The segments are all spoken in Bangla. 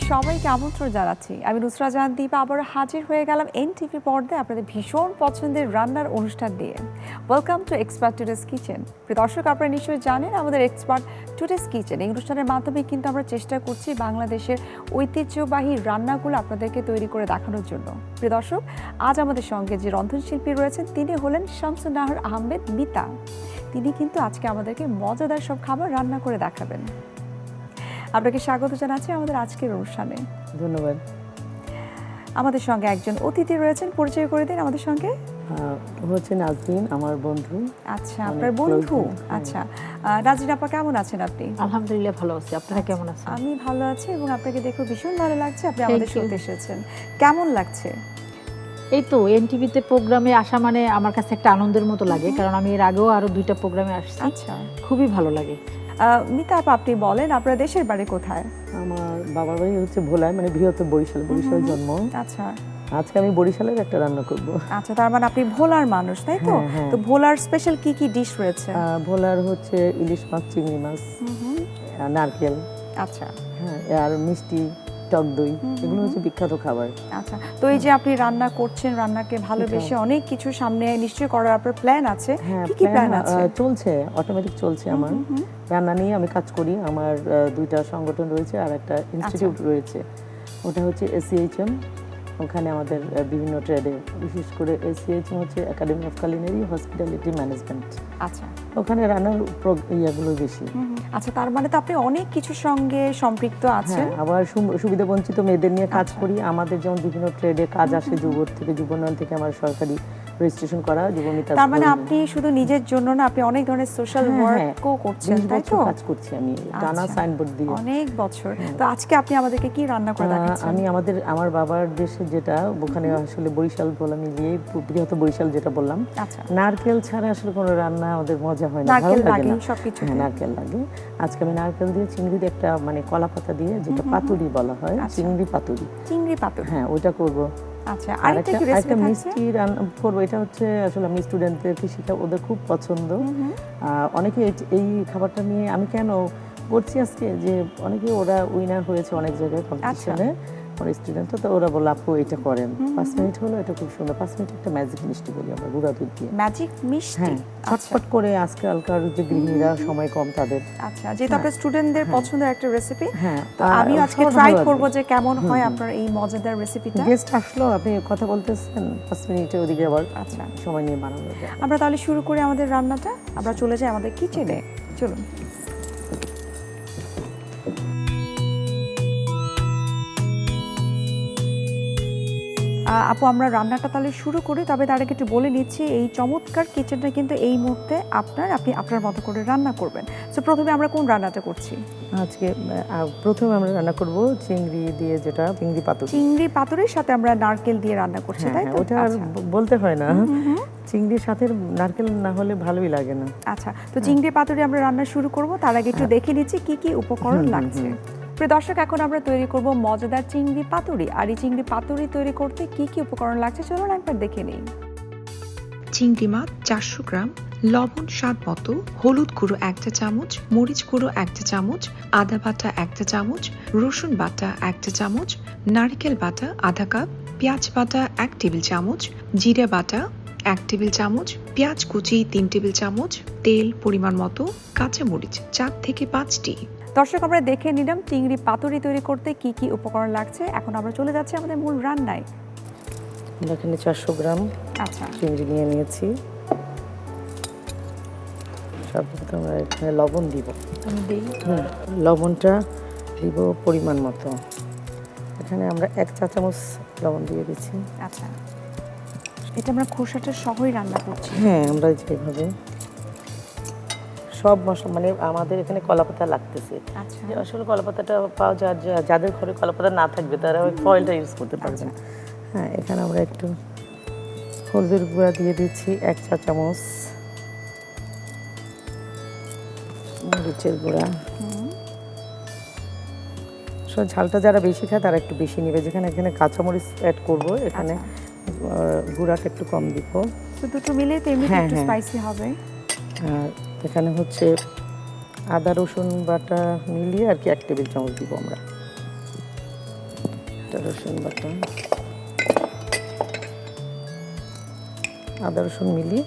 আপনাদের সবাইকে আমন্ত্রণ জানাচ্ছি। আমি নুসরা জাহান দীপা আবার হাজির হয়ে গেলাম এনটিভি পর্দায় আপনাদের ভীষণ পছন্দের রান্নার অনুষ্ঠান দিয়ে। Welcome to expert today's kitchen. প্রিয় দর্শক, আপনারা নিশ্চয়ই জানেন আমাদের এক্সপার্ট টুডেস কিচেন এই অনুষ্ঠানের মাধ্যমে কিন্তু আমরা চেষ্টা করছি বাংলাদেশের ঐতিহ্যবাহী রান্নাগুলো আপনাদেরকে তৈরি করে দেখানোর জন্য। প্রিয় দর্শক, আজ আমাদের সঙ্গে যে রন্ধনশিল্পী রয়েছেন তিনি হলেন শামসুন নাহার আহমেদ মিতা। তিনি কিন্তু আজকে আমাদেরকে মজাদার সব খাবার রান্না করে দেখাবেন। আপনাকে স্বাগত জানাচ্ছি আমাদের আজকের অনুষ্ঠানে। ধন্যবাদ। আমাদের সঙ্গে একজন অতিথি রয়েছেন, পরিচয় করে দিন আমাদের সঙ্গে। হচ্ছে নাজরিন, আমার বন্ধু। আচ্ছা, আপনার বন্ধু। আচ্ছা, নাজরিন আপা কেমন আছেন আপনি? আলহামদুলিল্লাহ ভালো আছি। আপনারা কেমন আছেন? আমি ভালো আছি এবং আপনাকে দেখে ভীষণ ভালো লাগছে। আপনি আমাদের শোতে এসেছেন, কেমন লাগছে? এই তো এনটিভিতে প্রোগ্রামে আসা মানে আমার কাছে একটা আনন্দের মতো লাগে, কারণ আমি এর আগেও আরো 2টা প্রোগ্রামে আসছি। আচ্ছা, খুবই ভালো লাগে। মিতা আপা, আপনি বলেন আপনার দেশের বাড়ি কোথায়? আমার বাবার বাড়ি হচ্ছে ভোলায়, মানে বৃহত্তর বরিশাল, বরিশাল জন্ম। আচ্ছা, আজকে আমি বরিশালের একটা রান্না করব। আচ্ছা, তার মানে আপনি ভোলার মানুষ, তাই তো? তো ভোলার স্পেশাল কি কি ডিশ রয়েছে? ভোলার হচ্ছে ইলিশ মাছ, চিংড়ি মাছ, নারকেল, আচ্ছা, হ্যাঁ, আর মিষ্টি, টক দই, এগুলো হচ্ছে বিখ্যাত খাবার। আচ্ছা, তো এই যে আপনি রান্না করছেন, রান্নাকে ভালোবেসে অনেক কিছু সামনে নিশ্চয়ই করার আপনার প্ল্যান আছে। কি কি প্ল্যান আছে? চলছে, অটোমেটিক চলছে। আমার রান্না নিয়ে আমি কাজ করি। আমার 2টা সংগঠন রয়েছে আর একটা ইনস্টিটিউট রয়েছে। ওটা হচ্ছে এসিএইচএম। ওখানে আমাদের বিভিন্ন ট্রেডে, বিশেষ করে এসিএইচএম হচ্ছে academy of culinary hospitality management. আচ্ছা, ওখানে রান্নার ইয়াগুলো বেশি। আচ্ছা, তার মানে তো আপনি অনেক কিছুর সঙ্গে সম্পৃক্ত আছেন। আবার সুবিধাবঞ্চিত মেয়েদের নিয়ে কাজ করি। আমাদের যেমন বিভিন্ন ট্রেডে কাজ আসে, যুবর থেকে, যুবনয়ন থেকে আমার সরকারি রেজিস্ট্রেশন করা যুবমিতা। তার মানে আপনি শুধু নিজের জন্য না, আপনি অনেক ধরনের সোশ্যাল ওয়ার্কও করছেন, তাই তো? কাজ করছি আমি টানা সাইনবোর্ড দিয়ে অনেক বছর। তো আজকে আপনি আমাদেরকে কি রান্না করে দেখাচ্ছেন? আমি আমার বাবার দেশে যেটা, ওখানে আসলে বরিশাল বলা মিলিয়ে বৃহত্তর বরিশাল যেটা বললাম, নারকেল ছাড়া আসলে কোনো রান্না আমাদের মজা হয় না, ভালো লাগে না। সবকিছু নারকেল লাগে। আজকে আমি নারকেল দিয়ে চিংড়ি দিয়ে একটা, মানে কলা পাতা দিয়ে, যেটা পাতুরি বলা হয়, চিংড়ি পাতুরি। চিংড়ি পাতুরি, হ্যাঁ, ওইটা করব। আচ্ছা, আরেকটা কি রেসিপি থাকছে? মিষ্টি রান্না করব। এটা হচ্ছে আসলে আমি স্টুডেন্টদেরকে শিখা, ওদের খুব পছন্দ। অনেকে এই খাবারটা নিয়ে, আমি কেন করছি আজকে, যে অনেকে ওরা উইনার হয়েছে অনেক জায়গায় কম্পিটিশনে, আমার স্টুডেন্ট, তো ওরা বলে আপু এটা করেন। 5 মিনিট হলো, এটা খুব সুন্দর। 5 মিনিট একটা ম্যাজিক মিষ্টি বলি আমরা, গুঁড়া দুধ দিয়ে। ম্যাজিক মিষ্টি, চটপট করে আজকালকার যে গৃহিণীরা, সময় কম তাদের। আচ্ছা, যেটা আপনার স্টুডেন্টদের পছন্দের একটা রেসিপি, তো আমি আজকে ট্রাই করব যে কেমন হয় আপনার এই মজাদার রেসিপিটা। গেস্ট আসলো, আপনি কথা বলতেছেন 5 মিনিটে, ওদিকে আবার আচ্ছা সময় নিয়ে বানানো যায়। আমরা তাহলে শুরু করি আমাদের রান্নাটা। আমরা চলে যাই আমাদের কিচেনে, চলুন। আপু, আমরা রান্নাটা তাহলে শুরু করি। তবে তার আগে একটু বলে নিচ্ছি, এই চমৎকার কিচেনটা কিন্তু এই মুহূর্তে আপনি আপনার মতো করে রান্না করবেন। সো প্রথমে আমরা কোন রান্নাটা করছি? আজকে প্রথমে আমরা রান্না করব চিংড়ি দিয়ে, যেটা চিংড়ি পাতুরি। চিংড়ি পাতুরির সাথে আমরা নারকেল দিয়ে রান্না করছি, তাই তো? ওটা আর বলতে হয় না, চিংড়ির সাথে নারকেল না হলে ভালোই লাগে না। আচ্ছা, তো চিংড়ি পাতুরি আমরা রান্না শুরু করব। তার আগে একটু দেখে নিচ্ছি কি কি উপকরণ লাগছে। প্রিয় দর্শক, এখন আমরা তৈরি করব মজাদার চিংড়ি পাতুরি। আর এই চিংড়ি পাতুরি তৈরি করতে কি কি উপকরণ লাগছে চলুন একবার দেখে নিই। চিংড়ি মাছ 400 গ্রাম, লবণ স্বাদ মতো, হলুদ গুঁড়ো 1 চা চামচ, মরিচ গুঁড়ো 1 চা চামচ, আদা বাটা 1 চা চামচ, রসুন বাটা 1 চা চামচ, নারকেল বাটা আধা কাপ, পেঁয়াজ বাটা 1 টেবিল চামচ, জিরে বাটা 1 টেবিল চামচ, পেঁয়াজ কুচি 3 টেবিল চামচ, তেল পরিমাণ মতো, কাঁচা মরিচ 4 থেকে 5টি। দর্শক, আমরা দেখে নিলাম চিংড়ি পাতুরি তৈরি করতে কি কি উপকরণ লাগছে। এখন আমরা চলে যাচ্ছি আমাদের মূল রান্নায়। এখানে 400 গ্রাম চিংড়ি নিয়ে নিয়েছি। সর্বপ্রথম আমরা এখানে লবণ দিব। লবণটা দিব পরিমাণ মতো। এখানে আমরা 1 চা চামচ লবণ দিয়ে দিচ্ছি। আচ্ছা, এটা আমরা খোসাটা সহই রান্না করছি। হ্যাঁ, আমরা যেভাবে সব মশলা, মানে আমাদের এখানে কলাপাতা লাগতেছে। আচ্ছা, আসলে কলাপাতাটা পাওয়া যায়, যাদের ঘরে কলাপাতা না থাকবে তারা ওই ফয়েলটা ইউজ করতে পারবেন। হ্যাঁ, এখানে আমরা একটু হলুদের গুঁড়া দিয়ে দিচ্ছি 1 চা চামচ, মরিচের গুঁড়া। ঝালটা যারা বেশি খায় তারা একটু বেশি নেবে। যেখানে এখানে কাঁচামরিচ অ্যাড করব, এখানে গুঁড়াটা একটু কম দিব। দুটো মিলে তো এমনি একটু স্পাইসি হবে। আর এখানে হচ্ছে আদা রসুন বাটা মিলিয়ে আর কি 1 টেবিল চামচ দিব আমরা। একটা রসুন বাটা, আদা রসুন মিলিয়ে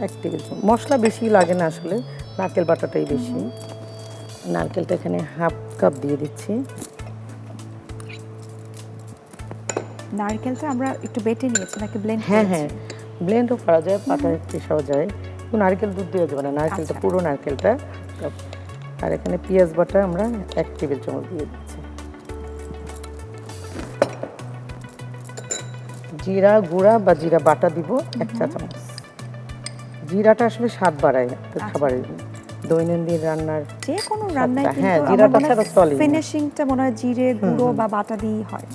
1 টেবিল চামচ। মশলা বেশি লাগে না আসলে, নারকেল বাটাটাই বেশি। নারকেলটা এখানে 1/2 কাপ দিয়ে দিচ্ছি। নারকেলটা আমরা একটু বেটে নিয়েছি নাকি ব্লেন্ড হ্যাঁ হ্যাঁ, ব্লেন্ডও করা যায়, পাটায় পেশাও যায়। তো নারকেল দুধ দেওয়া যাবে না, নারকেলটা আচ্ছা। পুরো নারকেলটা। আর এখানে পেঁয়াজ বাটা আমরা 1 টেবিল চামচ দিয়ে দিচ্ছি। জিরা গুঁড়া বা জিরা বাটা দিব 1 চা চামচ। জিরাটা আসলে স্বাদ বাড়ায় খাবারের, দৈনন্দিন রান্নার। যে কোনো রান্নায় স্বাদটা, হ্যাঁ, কিন্তু জিরাটা ছাড়া চলেই না। ফিনিশিংটা মনে হয় জিরে গুঁড়ো বা বাটা দিয়েই হয়।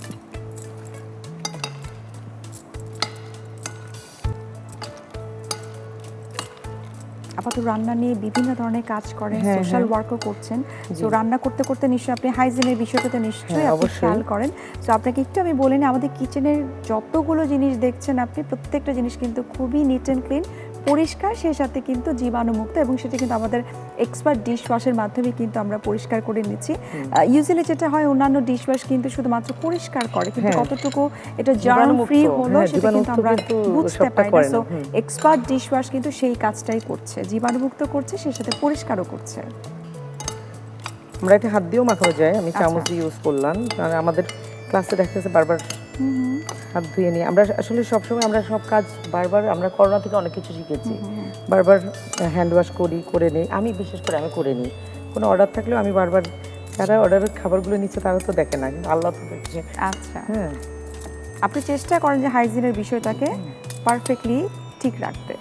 আপাতত রান্না নিয়ে বিভিন্ন ধরনের কাজ করেন, হ্যাঁ, সোশ্যাল হ্যাঁ। ওয়ার্কও করছেন। তো রান্না করতে করতে নিশ্চয়ই আপনি হাইজিনের বিষয়টাতে নিশ্চয়ই হ্যাঁ, আপনি অবশ্যই। খেয়াল করেন। তো আপনাকে একটু আমি বলিনি, আমাদের কিচেনের যতগুলো জিনিস দেখছেন আপনি, প্রত্যেকটা জিনিস কিন্তু খুবই নিট অ্যান্ড ক্লিন, পরিষ্কার, সেই সাথে কিন্তু জীবাণুমুক্ত, এবং সেটা কিন্তু আমাদের এক্সপার্ট ডিশ ওয়াশের মাধ্যমে কিন্তু আমরা পরিষ্কার করে নিচ্ছি। ইউজুয়ালি যেটা হয়, অন্যান্য ডিশ ওয়াশ কিন্তু শুধুমাত্র পরিষ্কার করে, কিন্তু হ্যাঁ। কতটুকু এটা জার্ম ফ্রি জীবাণুমুক্ত, হলো হ্যাঁ, সেটা কিন্তু জীবাণুমুক্ত আমরা কিন্তু বুঝতে সবটা পারি না। করে না। সো এক্সপার্ট ডিশ ওয়াশ কিন্তু সেই কাজটাই করছে, জীবাণুমুক্ত করছে, সেই সাথে পরিষ্কারও করছে। আমরা এটা হাত দিয়েও মাখানো যায়, আমি চামচ আচ্ছা। দিয়ে ইউজ করলাম, কারণ আমাদের ক্লাসে দেখা যাচ্ছে বারবার হাত ধুয়ে নিই। আমরা আসলে সবসময় আমরা সব কাজ বারবার, আমরা করোনা থেকে অনেক কিছু শিখেছি, বারবার হ্যান্ড ওয়াশ করে নিই। আমি বিশেষ করে আমি করে নিই, কোনো অর্ডার থাকলেও আমি বারবার, যারা অর্ডারের খাবারগুলো নিচ্ছে তারা তো দেখে না, কিন্তু আল্লাহ তো দেখছে। আচ্ছা, হ্যাঁ, আপনি চেষ্টা করেন যে হাইজিনের বিষয়টাকে পারফেক্টলি ঠিক রাখতে।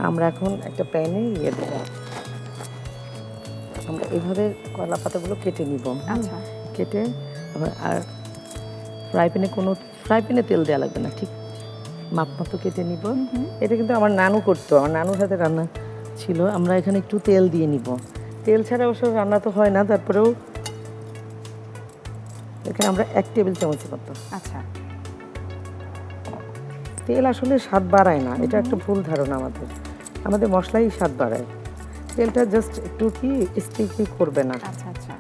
আমরা এখন একটা প্যানে ইয়ে দেবো, আমরা এইভাবে কলা পাতাগুলো কেটে নিব। আচ্ছা। কেটে আর ফ্রাই প্যানে তেল দেওয়া লাগবে না, ঠিক মাপ মতো কেটে নিব। এটা কিন্তু আমার নানু করতো, আমার নানুর হাতে রান্না ছিল। আমরা এখানে একটু তেল দিয়ে নিব, তেল ছাড়া অবশ্য রান্না তো হয় না, তারপরেও এখানে আমরা 1 টেবিল চামচ মতো। আচ্ছা, তেল আসলে স্বাদ বাড়ায় না, এটা একটা ভুল ধারণা আমাদের মশলাই স্বাদ বাড়ায়। তেলটা জাস্ট একটু কি স্টিকি করবে না। আচ্ছা, আচ্ছা।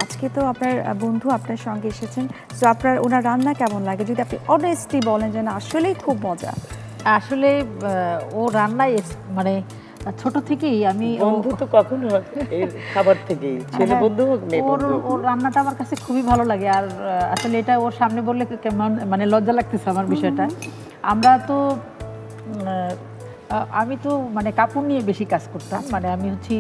আজকে তো আপনার বন্ধু আপনার সঙ্গে এসেছেন, তো আপনার ওনার রান্না কেমন লাগে যদি আপনি অনেস্টলি বলেন যে না আসলেই খুব মজা? আসলে ও রান্নায় মানে ছোট থেকেই আমি বন্ধু তো কখন হয় এই খাবার থেকেই, ছেলে বন্ধু হোক মেয়ে ওর বন্ধু। ওর রান্নাটা আমার কাছে খুবই ভালো লাগে। আর আসলে এটা ওর সামনে বললে কেমন মানে লজ্জা লাগতেছে আমার বিষয়টা। আমরা তো আমি তো মানে কাপড় নিয়ে বেশি কাজ করতাম, মানে আমি হচ্ছে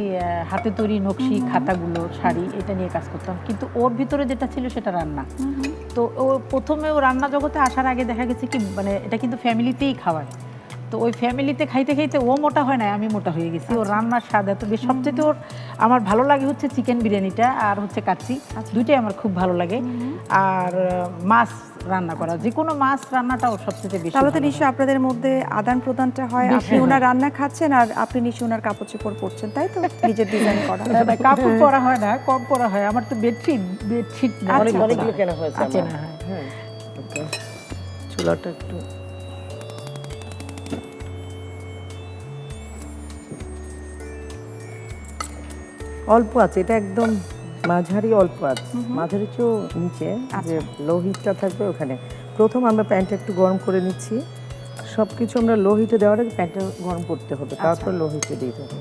হাতে তৈরি নকশি খাতাগুলো, শাড়ি, এটা নিয়ে কাজ করতাম। কিন্তু ওর ভিতরে যেটা ছিল সেটা রান্না। তো ও প্রথমে ও রান্না জগতে আসার আগে দেখা গেছে কি মানে এটা কিন্তু ফ্যামিলিতেই খাওয়ায়। তো ওই ফ্যামিলিতে খাইতে খাইতে ও মোটা হয় না, আমি মোটা হয়ে গেছি। ওর রান্নার স্বাদ এত বেশি। সবচেয়ে ওর আমার ভালো লাগে হচ্ছে চিকেন বিরিয়ানিটা আর হচ্ছে কাচ্চি, দুইটাই আমার খুব ভালো লাগে। আর মাছ রান্না করা, যে কোনো মাছ রান্নাটা ওর সবচেয়ে বেশি। তাহলে তো নিশ্চয়ই আপনাদের মধ্যে আদান প্রদানটা হয়, আপনি ওনার রান্না খাচ্ছেন আর আপনি নিশ্চয়ই ওনার কাপড় চোপড় পরছেন, তাই তো? নিজের ডিজাইন করা। কাপড় পরা হয় না, কম পরা হয়। আমার তো বেডশিট অনেকগুলো কেনা হয়েছে আছে আমার। না, হ্যাঁ। হ্যাঁ, ওকে। চুলাটা একটু অল্প আছে, এটা একদম মাঝারি অল্প আছে, মাঝারি চেয়েও নিচে, যে লো হিটটা থাকবে ওখানে। প্রথম আমরা প্যানটা একটু গরম করে নিচ্ছি, সব কিছু আমরা লো হিটে দেওয়ার আগে প্যানটা গরম করতে হবে, তারপর লো হিটে দিতে হবে।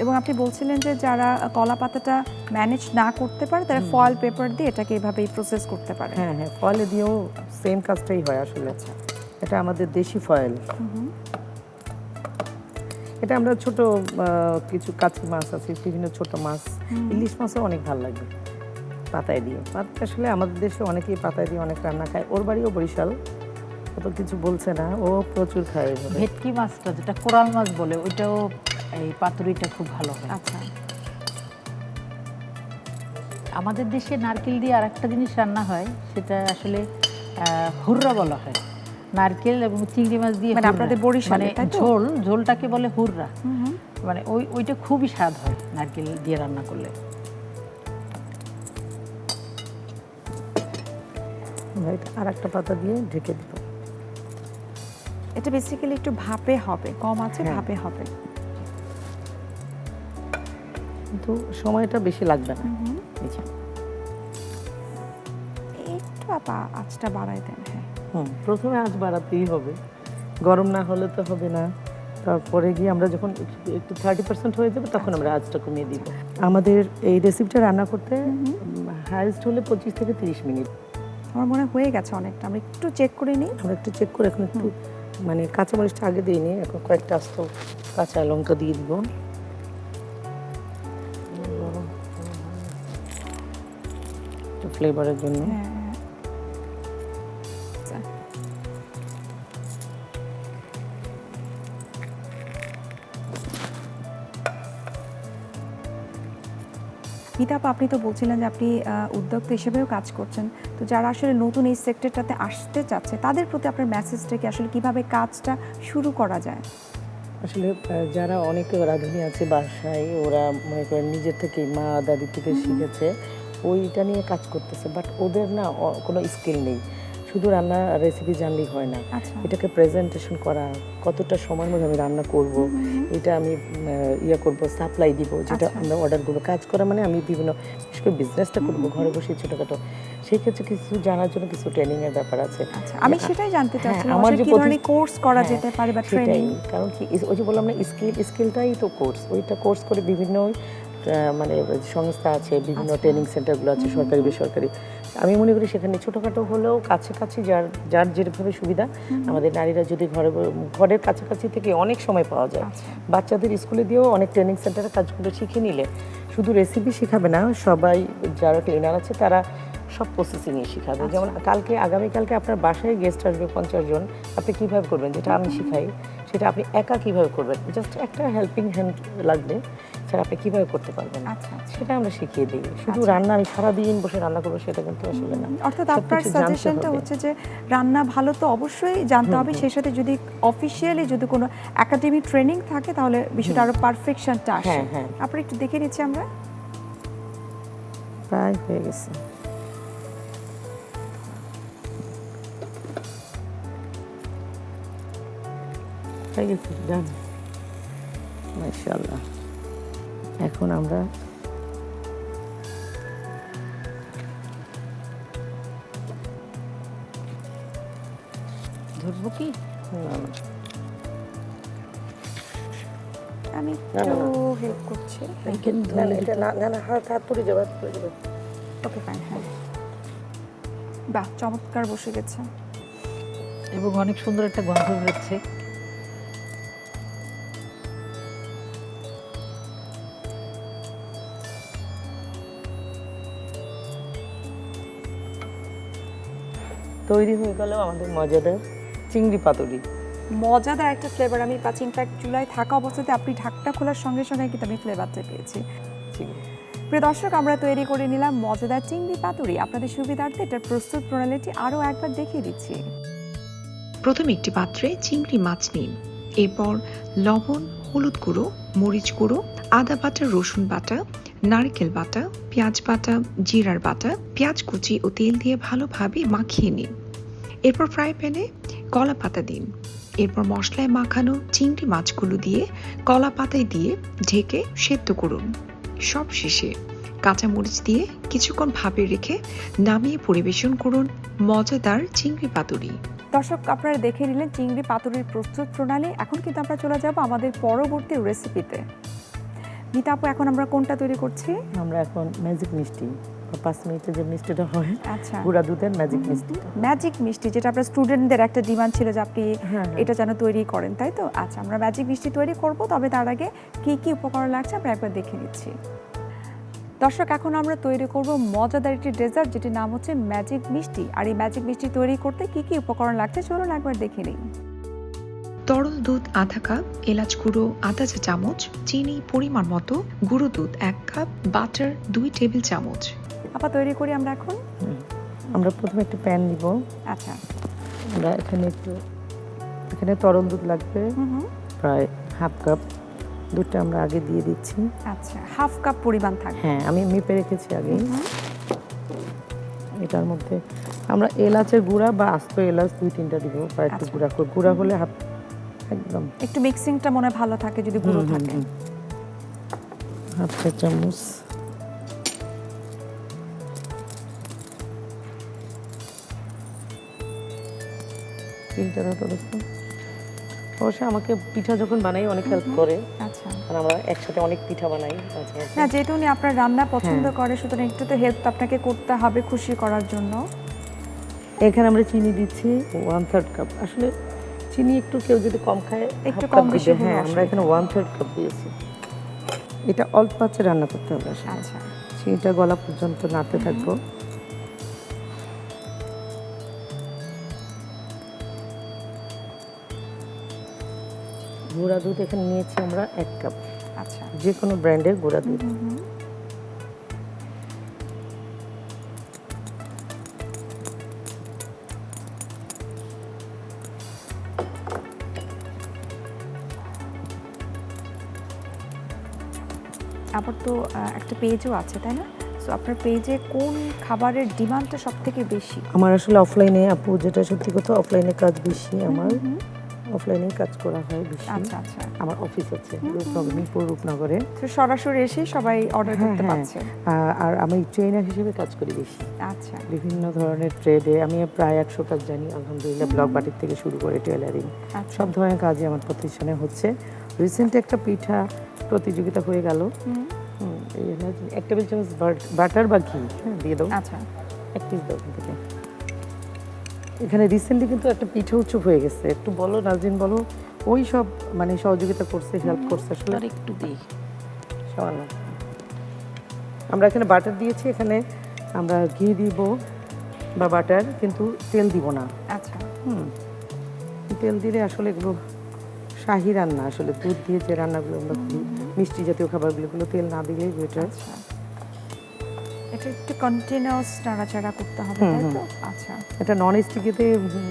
এবং আপনি বলছিলেন যে যারা কলা পাতাটা ম্যানেজ না করতে পারে তারা ফয়েল পেপার দিয়ে এটাকে এভাবেই প্রসেস করতে পারে। হ্যাঁ হ্যাঁ, ফয়েলে দিয়েও সেম কাজটাই হয় আসলে। এটা আমাদের দেশি ফয়েল। এটা আমরা ছোট কিছু কাঁচি মাছ আছে, বিভিন্ন ছোট মাছ, ইলিশ মাছও অনেক ভালো লাগে পাতায় দিয়ে। পাতা আসলে আমাদের দেশে অনেকেই পাতায় দিয়ে অনেক রান্না খায়। ওর বাড়িও বরিশাল, ও তো কিছু বলছে না, ও প্রচুর খায় এভাবে। ভেটকি মাছটা যেটা কোরাল মাছ বলে, ওইটাও এই পাতুরিটা খুব ভালো হয়। আচ্ছা, আমাদের দেশে নারকেল দিয়ে আরেকটা জিনিস রান্না হয়, সেটা আসলে হুররা বলা হয়। নারকেল এবং চিংড়ি মাছ দিয়ে মানে হুররা। আপনাদের বরিশালে, মানে তাই তো? ঝোলটাকে বলে হুররা। মানে ওইটা খুবই স্বাদ হয় নারকেল দিয়ে রান্না করলে। আর একটা পাতা দিয়ে ঢেকে দিব। এটা বেসিক্যালি একটু ভাপে হবে, কম আছে হ্যাঁ। ভাপে হবে। কিন্তু সময়টা বেশি লাগবে না। এই যে। আপা আঁচটা বাড়াই দেন। হ্যাঁ, প্রথমে আঁচ বাড়াতেই হবে, গরম না হলে তো হবে না। তারপরে গিয়ে আমরা যখন একটু 30% হয়ে যাবে তখন আমরা আঁচটা কমিয়ে দিব। আমাদের এই রেসিপিটা রান্না করতে হাইস্ট হলে 25 থেকে 30 মিনিট। আমার মনে হয়ে গেছে অনেকটা, আমরা একটু চেক করে নিই। আমরা একটু চেক করে এখন একটু মানে কাঁচামরিচটা আগে দিইনি, এখন কয়েকটা আস্ত কাঁচা লঙ্কা দিয়ে দিব। ফ্লেভারের জন্য। হ্যাঁ, আচ্ছা। মিতা আপা, আপনি তো বলছিলেন যে আপনি উদ্যোক্তা হিসেবেও কাজ করছেন, তো যারা আসলে নতুন এই সেক্টরটাতে আসতে চাচ্ছে তাদের প্রতি আপনার মেসেজটা কি, আসলে কিভাবে কাজটা শুরু করা যায়? আসলে যারা অনেকে রাঁধুনি আছে বাসায়, ওরা মনে করেন নিজের থেকে মা দাদি থেকে শিখেছে, ওইটা নিয়ে কাজ করতেছে, বাট ওদের না কোনো স্কিল নেই। শুধু রান্না রেসিপি জানলেই হয় না, আচ্ছা, এটাকে প্রেজেন্টেশন করা, কতটা সময়ের মধ্যে আমি রান্না করব, এটা আমি করব, সাপ্লাই দিব, যেটা আচ্ছা। আমরা অর্ডারগুলো কাজ করা মানে আমি বিভিন্ন বিশেষ করে বিজনেসটা করবো ঘরে বসে ছোটোখাটো, সেই ক্ষেত্রে কিছু জানার জন্য কিছু ট্রেনিংয়ের ব্যাপার আছে। আচ্ছা, আমি সেটাই জানতে চাচ্ছিলাম, আমার আসলে যে কি ধরনের কোর্স করা হ্যাঁ, যেতে পারে বা সেটাই। ট্রেনিং? কারণ কি ওই যে বললাম না, স্কিলটাই তো কোর্স, ওইটা কোর্স করে বিভিন্ন মানে সংস্থা আছে, বিভিন্ন ট্রেনিং সেন্টারগুলো আছে, সরকারি বেসরকারি। আমি মনে করি সেখানে ছোটোখাটো হলেও কাছাকাছি যার যেভাবে সুবিধা, আমাদের নারীরা যদি ঘরের কাছাকাছি থেকে অনেক সময় পাওয়া যায়। বাচ্চাদের স্কুলে দিয়েও অনেক ট্রেনিং সেন্টারে কাজগুলো শিখে নিলে শুধু রেসিপি শেখাবে না, সবাই যারা ট্রেনার আছে তারা সব প্রসেসিংয়ে শেখাবে। যেমন আগামীকালকে আপনার বাসায় গেস্ট আসবে 50 জন, আপনি কীভাবে করবেন, যেটা আমি শিখাই সেটা আপনি একা কীভাবে করবেন, জাস্ট একটা হেল্পিং হ্যান্ড লাগবে, স্যার আপনি কীভাবে করতে পারবেন, আচ্ছা, সেটা আমরা শিখিয়ে দিই। শুধু রান্না আমি সারাদিন বসে রান্না করবো সেটা কিন্তু আসলে না। অর্থাৎ সবকিছু আপনার জানতে সাজেশনটা হবে। হচ্ছে যে রান্না ভালো তো অবশ্যই জানতে হবে, সেই সাথে যদি অফিসিয়ালি যদি কোনো একাডেমি ট্রেনিং থাকে তাহলে বিষয়টা আরো পারফেকশনটা আসে। হ্যাঁ, হ্যাঁ। আপনারা একটু দেখে নিচ্ছি আমরা। প্রায় হয়ে গেছে। হয়ে গেছে, ডান, মাশাআল্লাহ। এখন আমরা ধরবো কি? না, না, আমি না, একটু না। হেল্প করছি। না, না, এটা না, হাত পড়ে যাবে, হাত পড়ে যাবে। Okay fine. হ্যাঁ, বাহ, চমৎকার বসে গেছে। এবং অনেক সুন্দর একটা গন্ধ বেরোচ্ছে। তৈরি হয়ে গেল আমাদের মজাদার চিংড়ি পাতুরি। মজাদার একটা ফ্লেভার আমি পাচ্ছি, ইনফ্যাক্ট চুলায় থাকা অবস্থাতে আপনি ঢাকটা খোলার সঙ্গে সঙ্গে কিন্তু আমি ফ্লেভারটা পেয়েছি। চিংড়ি প্রিয় দর্শক, আমরা তৈরি করে নিলাম মজাদার চিংড়ি পাতুরি। আপনাদের সুবিধার্থে এটার প্রস্তুত প্রণালীটি আরও একবার দেখিয়ে দিচ্ছি। প্রথমে একটি পাত্রে চিংড়ি মাছ নিন। এরপর লবণ, হলুদ গুঁড়ো, মরিচ গুঁড়ো, আদা বাটা, রসুন বাটা, নারকেল বাটা, পেঁয়াজ বাটা, জিরার বাটা, পেঁয়াজ কুচি ও তেল দিয়ে ভালোভাবে মাখিয়ে নিন। এরপর ফ্রাই প্যানে কলা পাতা দিন। এরপর মশলায় মাখানো চিংড়ি মাছগুলো দিয়ে কলা পাতায় দিয়ে ঢেকে সেদ্ধ করুন। সব শেষে কাঁচামরিচ দিয়ে কিছুক্ষণ ভাপে রেখে নামিয়ে পরিবেশন করুন মজাদার চিংড়ি পাতুরি। দর্শক, আপনারা দেখে নিলেন চিংড়ি পাতুরির প্রস্তুত প্রণালী। এখন কিন্তু আমরা চলে যাব আমাদের পরবর্তী রেসিপিতে। মিতা আপু, এখন আমরা কোনটা তৈরি করছি? আমরা এখন ম্যাজিক মিষ্টি, 5 মিনিটে যে মিষ্টিটা হয়, আচ্ছা, গুঁড়া দুধের ম্যাজিক মিষ্টি। ম্যাজিক মিষ্টি, যেটা আপনার স্টুডেন্টদের একটা ডিমান্ড ছিল যে আপনি হ্যাঁ। এটা যেন তৈরি করেন, তাই তো? আচ্ছা, আমরা ম্যাজিক মিষ্টি তৈরি করব, তবে তার আগে কি কি উপকরণ লাগছে আমরা একবার দেখে নিচ্ছি। দর্শক, এখন আমরা তৈরি করব মজাদার একটি ডেজার্ট, যেটির নাম হচ্ছে ম্যাজিক মিষ্টি। আর এই ম্যাজিক মিষ্টি তৈরি করতে কি কি উপকরণ লাগছে চলুন একবার দেখে নিই। তরল দুধ আধা কাপ, এলাচ গুঁড়ো আধা চা চামচ, চিনি পরিমাণ মতো, গুঁড়ো দুধ 1 কাপ, বাটার 2 টেবিল চামচ। আপা, তৈরি করি আমরা এখন। আমরা প্রথমে একটা প্যান নিব। আচ্ছা, আমরা এখানে তরল দুধ লাগবে প্রায় হাফ কাপ। দুধটা আমরা আগে দিয়ে দিচ্ছি। আচ্ছা, হাফ কাপ পরিমাণ থাকবে। হ্যাঁ, আমি মেপে রেখেছি আগে। এটার মধ্যে আমরা এলাচের গুঁড়া বা আস্ত এলাচ 2-3টা দিব, বা একটু গুঁড়া হলে একদম একটু মিক্সিংটা মনে ভালো থাকে যদি গুঁড়ো থাকে। হাফ চা চামচ। তিনটা দাও তো দোস্ত। অবশ্যই আমাকে পিঠা যখন বানাই অনেক হেল্প করে, আচ্ছা, কারণ আমরা একসাথে অনেক পিঠা বানাই মাঝে মাঝে। না যেহেতু উনি আপনার রান্না পছন্দ হ্যাঁ। করে, সুতরাং একটু তো হেল্প আপনাকে করতে হবে খুশি করার জন্য। এখানে আমরা চিনি দিচ্ছি 1/3 কাপ। আসলে চিনি একটু কেউ যদি কম খায় একটু half কম cup বেশি দিবে। হলেও হ্যাঁ, আমরা এখানে অসুবিধা 1/3 কাপ দিয়েছি। এটা অল্প আঁচে রান্না করতে হবে আসলে। আচ্ছা, চিনিটা গলা পর্যন্ত নাড়তে থাকবো। গুঁড়া দুধ এখানে নিয়েছি আমরা 1 কাপ, আচ্ছা, যে কোনো ব্র্যান্ডের গুঁড়া দুধ। আবার তো একটা পেজও আছে তাই না? সো আপনার পেজে কোন খাবারের ডিমান্ডটা সব থেকে বেশি? আমার আসলে অফলাইনে, আপু যেটা সত্যি কথা, অফলাইনে কাজ বেশি আমার। অফলাইনে কাজ করা হয় বেশি। আচ্ছা, আচ্ছা, আমার অফিস আছে মিরপুর রূপনগরে। তো সরাসরি এসে সবাই অর্ডার হ্যাঁ, করতে হ্যাঁ। পারছে। আর আমি ট্রেনার হিসেবে কাজ করি বেশি আচ্ছা, বিভিন্ন ধরনের ট্রেডে। আমি প্রায় 100 কাজ জানি আলহামদুলিল্লাহ, ব্লক বাটিক থেকে শুরু করে টেলারিং, আচ্ছা। সব ধরনের কাজই আমার প্রতিষ্ঠানে হচ্ছে। রিসেন্ট একটা পিঠা প্রতিযোগিতা হয়ে গেল। এই হলো 1 টেবিল চামচ বাটার বা ঘি, হ্যাঁ, দিয়ে দাও। আচ্ছা, 1 পিস দাও এখান থেকে। এখানে রিসেন্টলি কিন্তু একটা পিঠা উৎসব হয়ে গেছে, একটু বলো নাজরিন, বলো। ওই সব মানে সহযোগিতা করছে, হেল্প করছে আসলে। আর একটু দিই। সামান্য। আমরা এখানে বাটার দিয়েছি, এখানে আমরা ঘি দিব বা বাটার, কিন্তু তেল দিব না। আচ্ছা, তেল দিলে আসলে এগুলো শাহি রান্না, আসলে দুধ দিয়ে যে রান্নাগুলো আমরা করি, মিষ্টি জাতীয় খাবারগুলো তেল না দিলেই বেটার। আচ্ছা। এটা একটু কন্টিনিউয়াস নাড়াচাড়া করতে হবে তাই তো? আচ্ছা, এটা নন স্টিকিতে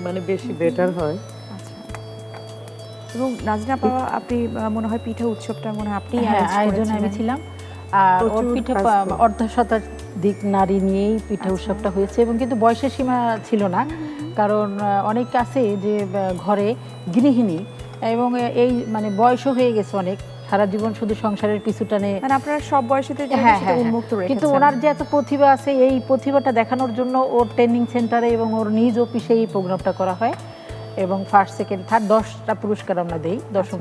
মানে বেশি বেটার হয়। আচ্ছা। এবং নাজরিন আপা, আপনি মনে হয় পিঠা উৎসবটা মনে হয় আপনি হ্যাঁ, আয়োজনে আমি ছিলাম। আর ওর প্রচুর পিঠা কাজ তো। অর্ধশতাধিক নারী নিয়েই পিঠা উৎসবটা হয়েছে, এবং কিন্তু বয়সের সীমা ছিল না, কারণ অনেক আছে যে ঘরে গৃহিণী এবং এই মানে বয়সও হয়ে গেছে অনেক, সারা জীবন শুধু সংসারের পিছু টানে। মানে আপনারা সব বয়সীদের জন্য হ্যাঁ, সেটা হ্যাঁ, উন্মুক্ত রেখেছেন। কিন্তু ওনার যে এত প্রতিভা আছে, এই প্রতিভাটা দেখানোর জন্য ওর ট্রেনিং সেন্টারে এবং ওর নিজ অফিসে এই প্রোগ্রামটা করা হয়, এবং ফার্স্ট, সেকেন্ড, থার্ড 10টা পুরস্কার আমরা দেই, 10ম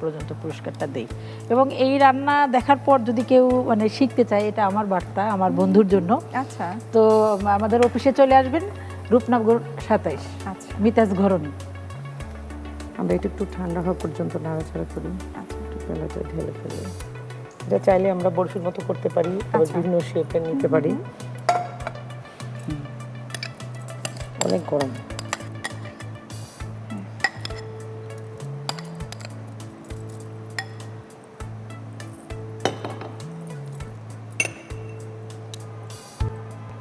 পর্যন্ত পুরস্কারটা দেই। এবং এই রান্না দেখার পর যদি কেউ মানে শিখতে চায়, এটা আমার বার্তা আমার বন্ধুর জন্য। আচ্ছা, তো আমাদের অফিসে চলে আসবেন, রূপনগর 27, আচ্ছা, মিতাজ ঘরণী। আমরা এটা একটু ঠান্ডা হওয়া পর্যন্ত নাড়াচাড়া করি, আচ্ছা। একটু পেলাটা ঢেলে ফেলে। এটা চাইলে আমরা বরফির মতো করতে পারি, আবার আচ্ছা। বিভিন্ন শেপে নিতে পারি। অনেক গরম।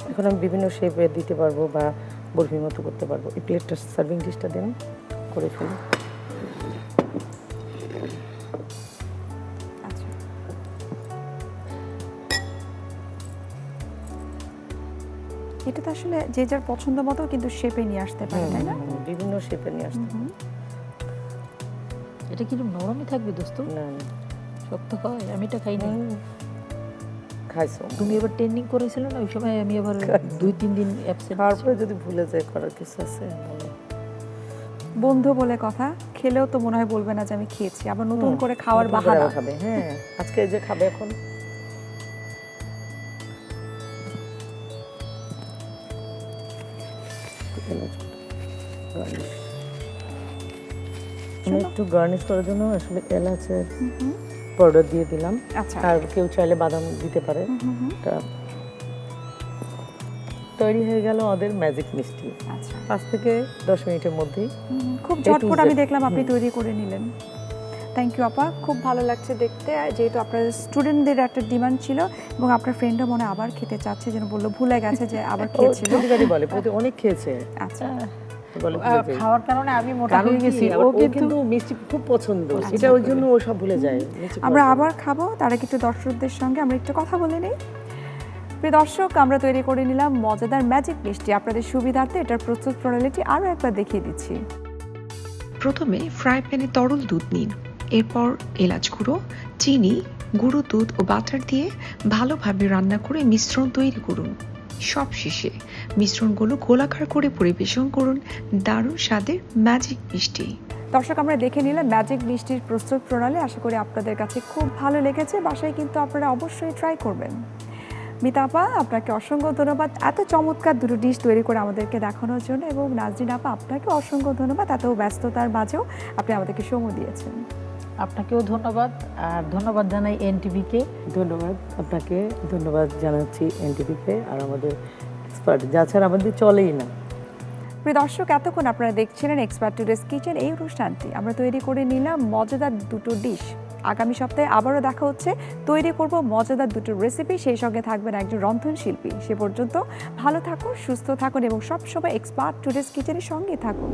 এখন আমি বিভিন্ন শেপে দিতে পারবো বা বরফির মতো করতে পারবো। এই প্লেটটা, সার্ভিং ডিশটা দেন, করে ফেলি। আচ্ছা। এটা তো আসলে যে যার পছন্দ মতো কিন্তু শেপে নিয়ে আসতে পারে তাই না? বিভিন্ন শেপে নিয়ে আসতে। এটা কি নরমই থাকবে দোস্ত? না, শক্ত হয়? আমি এটা খাই নাই। খাইছো তুমি এবার ট্রেনিং করেছিল না, ওই সময় আমি আবার 2-3 দিন অ্যাবসেন্ট। তারপরে যদি ভুলে যায়, করার কিছু আছে বলো। বন্ধু বলে কথা, খেলেও তো মনে হয় বলবে না যে আমি খেয়েছি, আবার নতুন করে খাওয়ার নতুন করে বাহানা। আবার খাবে। হ্যাঁ, আজকে এই যে খাবে এখন। গার্নিশ, আমি একটু গার্নিশ করার জন্য আসলে এলাচের পাউডার দিয়ে দিলাম। আচ্ছা, আর কেউ চাইলে বাদাম দিতে পারে। তা তৈরি হয়ে গেল ওদের ম্যাজিক মিষ্টি। আচ্ছা। 5 থেকে 10 মিনিটের মধ্যেই। খুব A to ঝটপট Z। আমি দেখলাম আপনি তৈরি করে নিলেন। থ্যাংক ইউ আপা, খুব ভালো লাগছে দেখতে। আর যেহেতু আপনার স্টুডেন্টদের একটা ডিমান্ড ছিল এবং আপনার ফ্রেন্ডও মনে হয় আবার খেতে চাচ্ছে, যেন বললো ভুলে গেছে যে আবার খেয়েছিল। প্রতিবারই বলে, অনেক খেয়েছে আচ্ছা, বলে ভুলে যায়। খাওয়ার কারণে আমি মোটা কারণ হয়ে কি, গেছি। আবার ও ও কিন্তু মিষ্টি খুব পছন্দ, এটা ওই জন্য ও সব ভুলে যায়। মিষ্টি আমরা খাওয়ার আবার খাবো, তার আগে একটু দর্শকদের সঙ্গে আমরা একটু কথা বলে নিই। প্রিয় দর্শক, আমরা তৈরি করে নিলাম মজাদার ম্যাজিক মিষ্টি। আপনাদের সুবিধার্থে এটার প্রস্তুত প্রণালীটি আরও একবার দেখিয়ে দিচ্ছি। প্রথমে ফ্রাই প্যানে তরল দুধ নিন, এরপর এলাচ গুঁড়ো, চিনি, গুঁড়ো দুধ ও বাটার দিয়ে ভালোভাবে রান্না করে মিশ্রণ তৈরি করুন। সব শেষে মিশ্রণগুলো গোলাকার করে পরিবেশন করুন দারুণ স্বাদের ম্যাজিক মিষ্টি। দর্শক, আমরা দেখে নিলাম ম্যাজিক মিষ্টির প্রস্তুত প্রণালী। আশা করি আপনাদের কাছে খুব ভালো লেগেছে। বাসায় কিন্তু আপনারা অবশ্যই ট্রাই করবেন। মিতা আপা, আপনাকে অসংখ্য ধন্যবাদ এত চমৎকার দুটো ডিশ তৈরি করে আমাদেরকে দেখানোর জন্য, এবং নাজরিন আপা, আপনাকে অসংখ্য ধন্যবাদ এত ব্যস্ততার মাঝেও আপনি আমাদেরকে সময় দিয়েছেন। আপনাকেও ধন্যবাদ, আর ধন্যবাদ জানাই এনটিভিকে। ধন্যবাদ আপনাকে, ধন্যবাদ জানাচ্ছি এনটিভিকে আর আমাদের এক্সপার্ট, যা ছাড়া আমাদের চলেই না। প্রিয় দর্শক, এতক্ষণ আপনারা দেখছিলেন এক্সপার্ট টুডেস কিচেন। এই অনুষ্ঠানটি আমরা তৈরি করে নিলাম মজাদার দুটো ডিশ। আগামী সপ্তাহে আবারও দেখা হচ্ছে, তৈরি করব মজাদার দুটো রেসিপি। সেই সঙ্গে থাকবেন একজন রন্ধনশিল্পী। সে পর্যন্ত ভালো থাকুন, সুস্থ থাকুন এবং সবসময় এক্সপার্ট টুডেস কিচেনের সঙ্গে থাকুন।